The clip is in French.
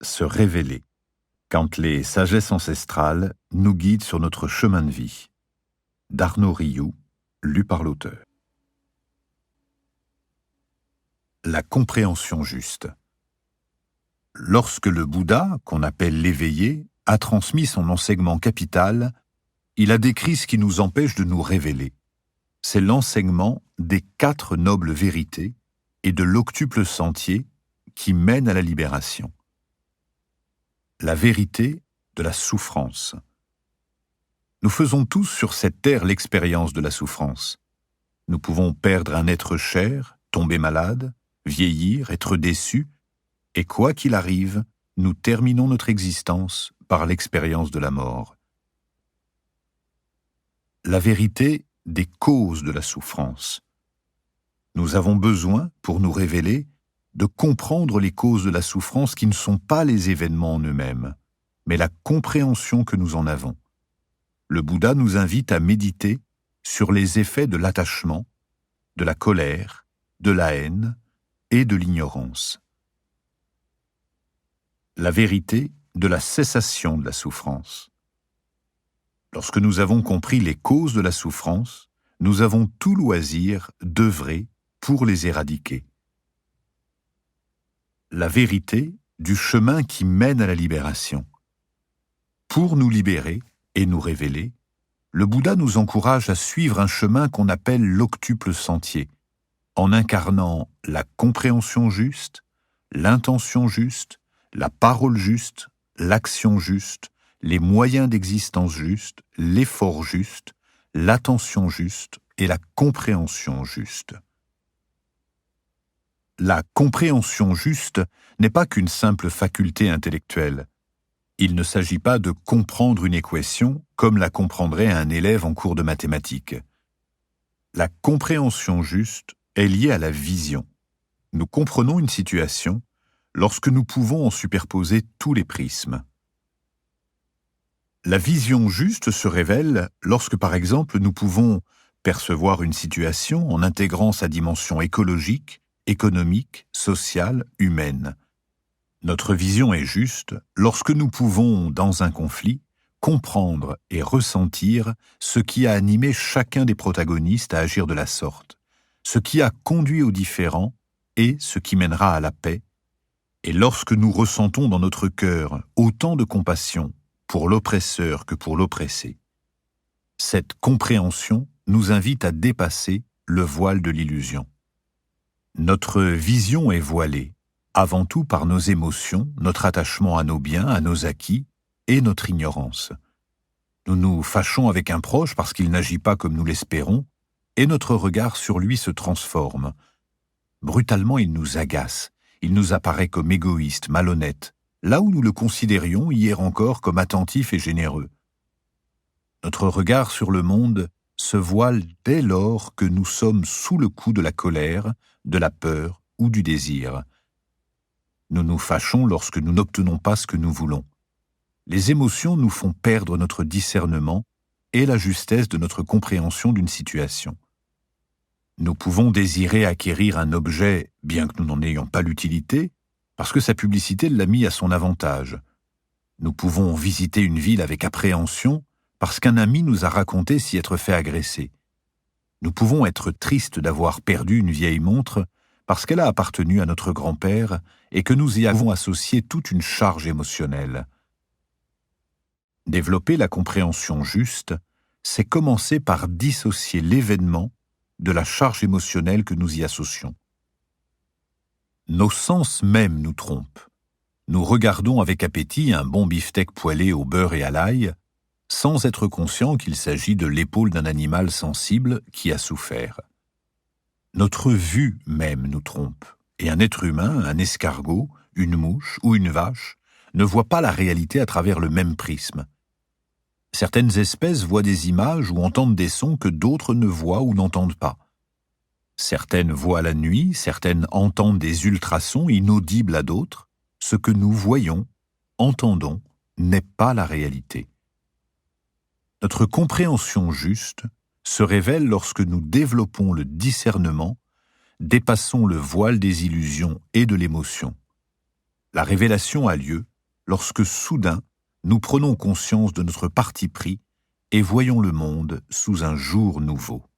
Se révéler, quand les sagesses ancestrales nous guident sur notre chemin de vie. D'Arnaud Rioux, lu par l'auteur. La compréhension juste. Lorsque le Bouddha, qu'on appelle l'éveillé, a transmis son enseignement capital, il a décrit ce qui nous empêche de nous révéler. C'est l'enseignement des 4 nobles vérités et de l'octuple sentier qui mène à la libération. La vérité de la souffrance. Nous faisons tous sur cette terre l'expérience de la souffrance. Nous pouvons perdre un être cher, tomber malade, vieillir, être déçus, et quoi qu'il arrive, nous terminons notre existence par l'expérience de la mort. La vérité des causes de la souffrance. Nous avons besoin, pour nous révéler, de comprendre les causes de la souffrance qui ne sont pas les événements en eux-mêmes, mais la compréhension que nous en avons. Le Bouddha nous invite à méditer sur les effets de l'attachement, de la colère, de la haine et de l'ignorance. La vérité de la cessation de la souffrance. Lorsque nous avons compris les causes de la souffrance, nous avons tout loisir d'œuvrer pour les éradiquer. La vérité du chemin qui mène à la libération. Pour nous libérer et nous révéler, le Bouddha nous encourage à suivre un chemin qu'on appelle l'octuple sentier, en incarnant la compréhension juste, l'intention juste, la parole juste, l'action juste, les moyens d'existence juste, l'effort juste, l'attention juste et la compréhension juste. La compréhension juste n'est pas qu'une simple faculté intellectuelle. Il ne s'agit pas de comprendre une équation comme la comprendrait un élève en cours de mathématiques. La compréhension juste est liée à la vision. Nous comprenons une situation lorsque nous pouvons en superposer tous les prismes. La vision juste se révèle lorsque, par exemple, nous pouvons percevoir une situation en intégrant sa dimension écologique, économique, sociale, humaine. Notre vision est juste lorsque nous pouvons, dans un conflit, comprendre et ressentir ce qui a animé chacun des protagonistes à agir de la sorte, ce qui a conduit aux différends et ce qui mènera à la paix, et lorsque nous ressentons dans notre cœur autant de compassion pour l'oppresseur que pour l'oppressé. Cette compréhension nous invite à dépasser le voile de l'illusion. Notre vision est voilée, avant tout par nos émotions, notre attachement à nos biens, à nos acquis et notre ignorance. Nous nous fâchons avec un proche parce qu'il n'agit pas comme nous l'espérons, et notre regard sur lui se transforme. Brutalement, il nous agace, il nous apparaît comme égoïste, malhonnête, là où nous le considérions hier encore comme attentif et généreux. Notre regard sur le monde se voile dès lors que nous sommes sous le coup de la colère, de la peur ou du désir. Nous nous fâchons lorsque nous n'obtenons pas ce que nous voulons. Les émotions nous font perdre notre discernement et la justesse de notre compréhension d'une situation. Nous pouvons désirer acquérir un objet, bien que nous n'en ayons pas l'utilité, parce que sa publicité l'a mis à son avantage. Nous pouvons visiter une ville avec appréhension, parce qu'un ami nous a raconté s'y être fait agresser. Nous pouvons être tristes d'avoir perdu une vieille montre parce qu'elle a appartenu à notre grand-père et que nous y avons associé toute une charge émotionnelle. Développer la compréhension juste, c'est commencer par dissocier l'événement de la charge émotionnelle que nous y associons. Nos sens mêmes nous trompent. Nous regardons avec appétit un bon beefsteak poêlé au beurre et à l'ail, sans être conscient qu'il s'agit de l'épaule d'un animal sensible qui a souffert. Notre vue même nous trompe, et un être humain, un escargot, une mouche ou une vache ne voit pas la réalité à travers le même prisme. Certaines espèces voient des images ou entendent des sons que d'autres ne voient ou n'entendent pas. Certaines voient la nuit, certaines entendent des ultrasons inaudibles à d'autres. Ce que nous voyons, entendons, n'est pas la réalité. Notre compréhension juste se révèle lorsque nous développons le discernement, dépassons le voile des illusions et de l'émotion. La révélation a lieu lorsque soudain nous prenons conscience de notre parti pris et voyons le monde sous un jour nouveau.